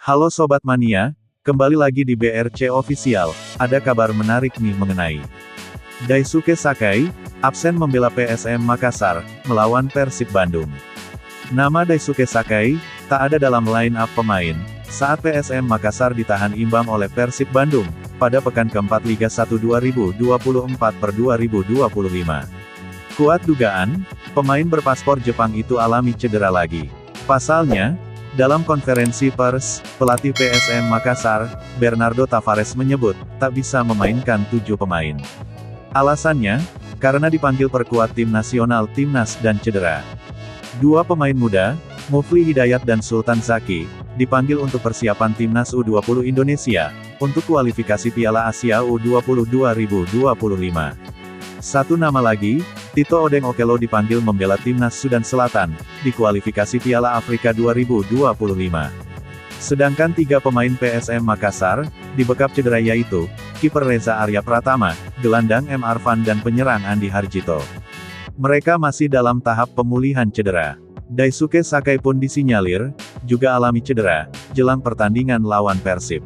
Halo Sobat Mania, kembali lagi di BRC Official, ada kabar menarik nih mengenai Daisuke Sakai, absen membela PSM Makassar, melawan Persib Bandung. Nama Daisuke Sakai, tak ada dalam line-up pemain, saat PSM Makassar ditahan imbang oleh Persib Bandung, pada pekan keempat Liga 1 2024/2025. Kuat dugaan, pemain berpaspor Jepang itu alami cedera lagi. Pasalnya, dalam konferensi pers, pelatih PSM Makassar, Bernardo Tavares menyebut, tak bisa memainkan 7 pemain. Alasannya, karena dipanggil perkuat tim nasional Timnas dan cedera. 2 pemain muda, Mufli Hidayat dan Sultan Zaki, dipanggil untuk persiapan Timnas U20 Indonesia, untuk kualifikasi Piala Asia U20 2025. Satu nama lagi, Tito Odeng Okello dipanggil membela Timnas Sudan Selatan, di kualifikasi Piala Afrika 2025. Sedangkan 3 pemain PSM Makassar, dibekap cedera yaitu, kiper Reza Arya Pratama, gelandang M. Arfan dan penyerang Andi Harjito. Mereka masih dalam tahap pemulihan cedera. Daisuke Sakai pun disinyalir, juga alami cedera, jelang pertandingan lawan Persib.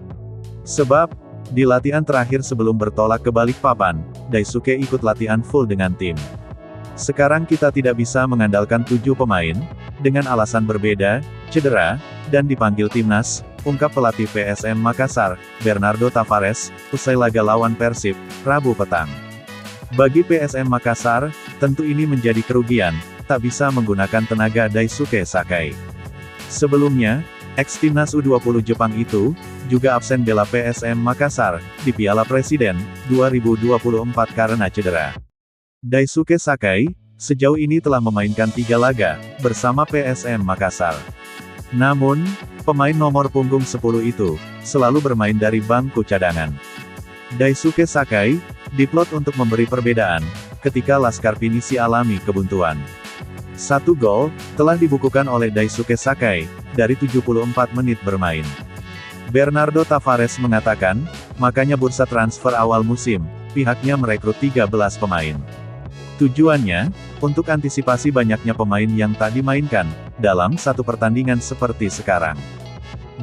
Sebab, di latihan terakhir sebelum bertolak ke Balikpapan, Daisuke ikut latihan full dengan tim. Sekarang kita tidak bisa mengandalkan 7 pemain, dengan alasan berbeda, cedera, dan dipanggil Timnas, ungkap pelatih PSM Makassar, Bernardo Tavares, usai laga lawan Persib, Rabu petang. Bagi PSM Makassar, tentu ini menjadi kerugian, tak bisa menggunakan tenaga Daisuke Sakai. Sebelumnya, ex-Timnas U20 Jepang itu, juga absen bela PSM Makassar, di Piala Presiden, 2024 karena cedera. Daisuke Sakai, sejauh ini telah memainkan 3 laga, bersama PSM Makassar. Namun, pemain nomor punggung 10 itu, selalu bermain dari bangku cadangan. Daisuke Sakai, diplot untuk memberi perbedaan, ketika Laskar Pinisi alami kebuntuan. 1 gol, telah dibukukan oleh Daisuke Sakai, dari 74 menit bermain. Bernardo Tavares mengatakan, makanya bursa transfer awal musim, pihaknya merekrut 13 pemain. Tujuannya, untuk antisipasi banyaknya pemain yang tak dimainkan, dalam satu pertandingan seperti sekarang.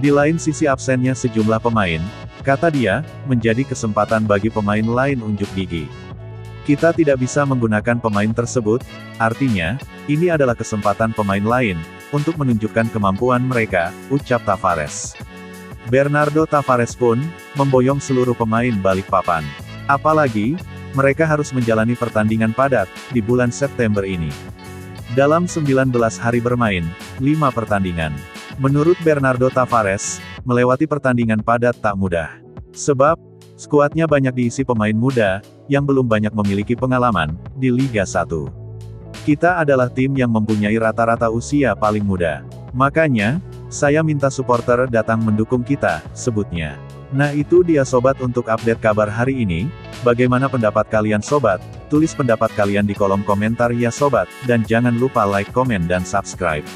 Di lain sisi absennya sejumlah pemain, kata dia, menjadi kesempatan bagi pemain lain unjuk gigi. Kita tidak bisa menggunakan pemain tersebut, artinya, ini adalah kesempatan pemain lain, untuk menunjukkan kemampuan mereka, ucap Tavares. Bernardo Tavares pun, memboyong seluruh pemain Balikpapan. Apalagi, mereka harus menjalani pertandingan padat, di bulan September ini. Dalam 19 hari bermain, 5 pertandingan. Menurut Bernardo Tavares, melewati pertandingan padat tak mudah. Sebab, skuadnya banyak diisi pemain muda, yang belum banyak memiliki pengalaman, di Liga 1. Kita adalah tim yang mempunyai rata-rata usia paling muda. Makanya, saya minta supporter datang mendukung kita, sebutnya. Nah itu dia sobat untuk update kabar hari ini, bagaimana pendapat kalian sobat? Tulis pendapat kalian di kolom komentar ya sobat, dan jangan lupa like, komen dan subscribe.